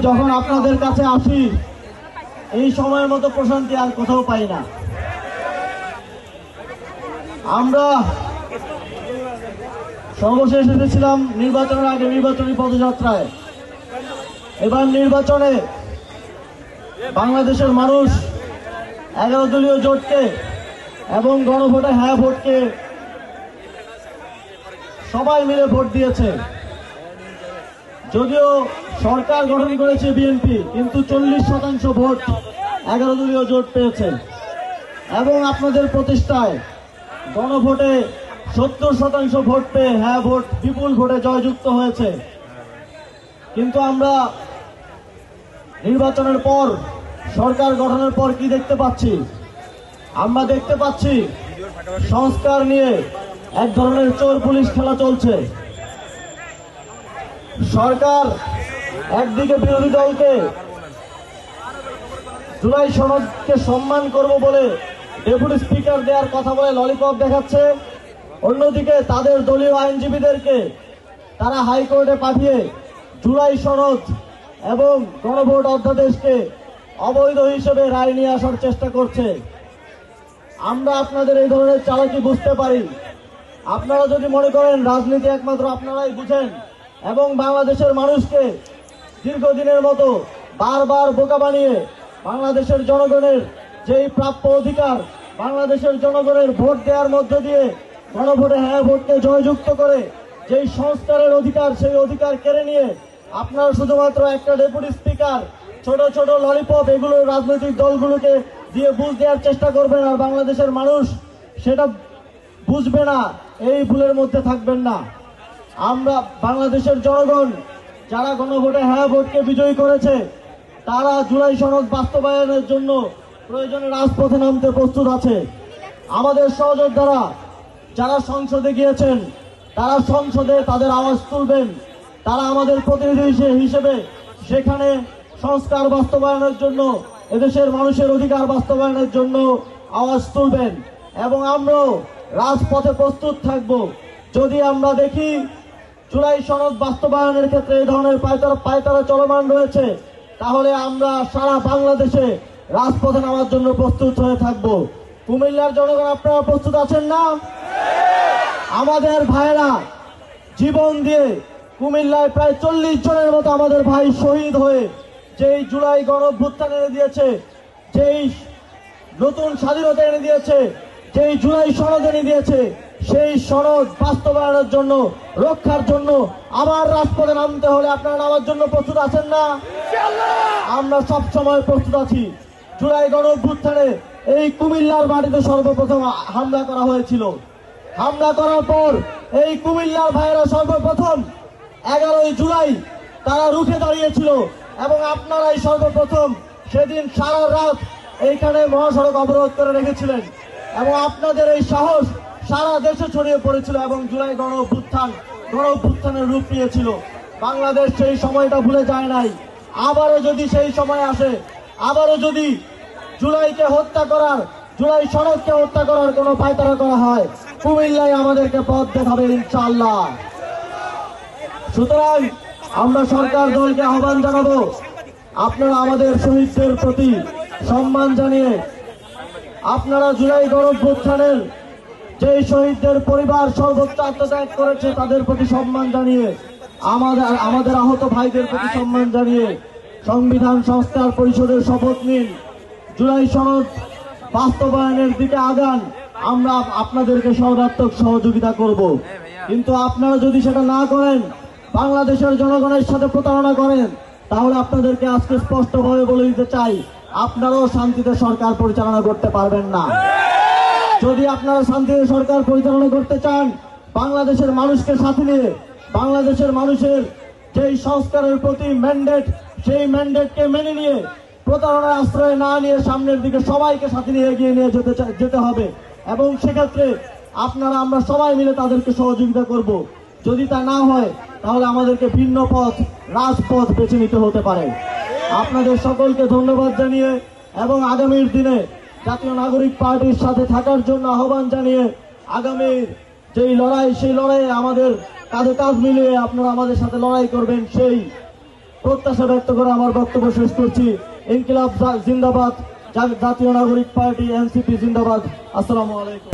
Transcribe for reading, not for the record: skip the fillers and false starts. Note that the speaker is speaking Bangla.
যখন আপনাদের কাছে আসি এই সময়ের মতো প্রশান্তি আর কোথাও পাই না। আমরা সর্বশেষ এসেছিলাম নির্বাচনের আগে নির্বাচনী পদযাত্রায়। এবার নির্বাচনে বাংলাদেশের মানুষ 11 দলীয় জোটকে এবং গণভোটে হ্যাঁ ভোটকে সবাই মিলে ভোট দিয়েছে। যদিও সরকার গঠন করেছে বিএনপি, কিন্তু 40% ভোট 11 দলীয় জোট পেয়েছে এবং আপনাদের প্রতিষ্ঠায় গণভোটে 70% ভোট পেয়ে হ্যাঁ ভোট বিপুল ভোটে জয়যুক্ত হয়েছে। কিন্তু আমরা নির্বাচনের পর, সরকার গঠনের পর কি দেখতে পাচ্ছি? আমরা দেখতে পাচ্ছি সংস্কার নিয়ে এক ধরনের চোর পুলিশ খেলা চলছে। সরকার একদিকে বিরোধী দলকে জুলাই সনদকে সম্মান করব বলে ডেপুটি স্পিকার দেওয়ার কথা বলে ললিপপ দেখাচ্ছে, অন্যদিকে তাদের দলীয় আইনজীবীদেরকে তারা হাইকোর্টে পাঠিয়ে জুলাই সনদ এবং গণভোট অধ্যাদেশকে অবৈধ হিসেবে রায় নিয়ে আসার চেষ্টা করছে। আমরা আপনাদের এই ধরনের চালাকি বুঝতে পারি। আপনারা যদি মনে করেন রাজনীতি একমাত্র আপনারাই বুঝেন এবং বাংলাদেশের মানুষকে দীর্ঘদিনের মতো বারবার বোকা বানিয়ে বাংলাদেশের জনগণের যেই প্রাপ্য অধিকার, বাংলাদেশের জনগণের ভোট দেওয়ার মধ্য দিয়ে গণভোটে হ্যাঁ ভোটকে জয়যুক্ত করে যেই সংস্কারের অধিকার, সেই অধিকার কেড়ে নিয়ে আপনারা শুধুমাত্র একটা ডেপুটি স্পিকার, ছোট ছোট ললিপপ এগুলো রাজনৈতিক দলগুলোকে দিয়ে বুঝ দেওয়ার চেষ্টা করবেন, আর বাংলাদেশের মানুষ সেটা বুঝবে না। এই ভুলের মধ্যে থাকবেন না। আমরা বাংলাদেশের জনগণ যারা গণভোটে হ্যাঁ ভোটকে বিজয়ী করেছে, তারা জুলাই সনদ বাস্তবায়নের জন্য প্রয়োজনে রাজপথে নামতে প্রস্তুত আছে। আমাদের সহযোদ্ধারা যারা সংসদে গিয়েছেন, তারা সংসদে তাদের আওয়াজ তুলবেন। তারা আমাদের প্রতিনিধি হিসেবে সেখানে সংস্কার বাস্তবায়নের জন্য, এদেশের মানুষের অধিকার বাস্তবায়নের জন্য আওয়াজ তুলবেন এবং আমরাও রাজপথে প্রস্তুত থাকব। যদি আমরা দেখি জুলাই সনদ বাস্তবায়নের ক্ষেত্রে এই ধরনের পায়তারা চলমান রয়েছে, তাহলে আমরা সারা বাংলাদেশে রাজপথে নামার জন্য প্রস্তুত হয়ে থাকব। কুমিল্লার জনগণ, আপনারা প্রস্তুত আছেন না? আমাদের ভাইরা জীবন দিয়ে কুমিল্লায় প্রায় 40 জনের মতো আমাদের ভাই শহীদ হয়ে যেই জুলাই গণঅভ্যুত্থান এনে দিয়েছে, যেই নতুন স্বাধীনতা এনে দিয়েছে, যেই জুলাই সনদ এনে দিয়েছে, সেই সনদ বাস্তবায়নের জন্য, রক্ষার জন্য আবার রাজপথে নামতে হলে আপনারা নামার জন্য প্রস্তুত আছেন না? আমরা সব সময় প্রস্তুত আছি। জুলাই গণঅভ্যুত্থানে এই কুমিল্লার মাটিতে সর্বপ্রথম হামলা করা হয়েছিল। হামলা করার পর এই কুমিল্লার ভাইয়েরা সর্বপ্রথম 11ই জুলাই তারা রুখে দাঁড়িয়েছিল এবং আপনারাই সর্বপ্রথম সেদিন সারা রাত এইখানে মহাসড়ক অবরোধ করে রেখেছিলেন এবং আপনাদের এই সাহস সারা দেশে ছড়িয়ে পড়েছিল এবং জুলাই গণঅভ্যুত্থানের রূপ নিয়েছিল। বাংলাদেশ সেই সময়টা ভুলে যায় নাই। আবারও যদি সেই সময় আসে, আবারও যদি জুলাইকে হত্যা করার, জুলাই সনদকে হত্যা করার কোনো পায়তারা করা হয়, কুমিল্লায় আমাদেরকে পথ দেখাবে ইনশাআল্লাহ। সুতরাং আমরা সরকার দলকে আহ্বান জানাবো, আপনারা আমাদের শহীদদের প্রতি সম্মান জানিয়ে, আপনারা জুলাই গণঅভ্যুত্থানের যে শহীদদের পরিবার সর্বোচ্চ আত্মত্যাগ করেছে তাদের প্রতি সম্মান জানিয়ে, আমাদের আহত ভাইদের প্রতি সম্মান জানিয়ে সংবিধান সংস্কার পরিষদের শপথ নিন, জুলাই সনদ বাস্তবায়নের দিকে আগান। আমরা আপনাদেরকে সর্বাত্মক সহযোগিতা করব। কিন্তু আপনারা যদি সেটা না করেন, বাংলাদেশের জনগণের সাথে প্রতারণা করেন, তাহলে আপনাদেরকে আজকে স্পষ্টভাবে বলে দিতে চাই, আপনারাও শান্তিতে সরকার পরিচালনা করতে পারবেন না। যদি আপনারা শান্তিতে সরকার পরিচালনা করতে চান, বাংলাদেশের মানুষকে সাথে নিয়ে, বাংলাদেশের মানুষের যেই সংস্কারের প্রতি ম্যান্ডেট, সেই ম্যান্ডেটকে মেনে নিয়ে, প্রতারণার আশ্রয় না নিয়ে সামনের দিকে সবাইকে সাথে নিয়ে এগিয়ে নিয়ে যেতে হবে এবং সেক্ষেত্রে আমরা সবাই মিলে তাদেরকে সহযোগিতা করব। যদি তা না হয়, তাহলে আমাদেরকে ভিন্ন পথ, রাজপথ বেছে নিতে হতে পারে। আপনাদের সকলকে ধন্যবাদ জানিয়ে এবং আগামীর দিনে জাতীয় নাগরিক পার্টির সাথে থাকার জন্য আহ্বান জানিয়ে, আগামীর যেই লড়াই, সেই লড়াইয়ে আমাদের কাঁধে কাঁধ মিলিয়ে আপনারা আমাদের সাথে লড়াই করবেন, সেই প্রত্যাশা ব্যক্ত করে আমার বক্তব্য শেষ করছি। ইনকিলাব জিন্দাবাদ, জাতীয় নাগরিক পার্টি এনসিপি জিন্দাবাদ। আসসালামু আলাইকুম।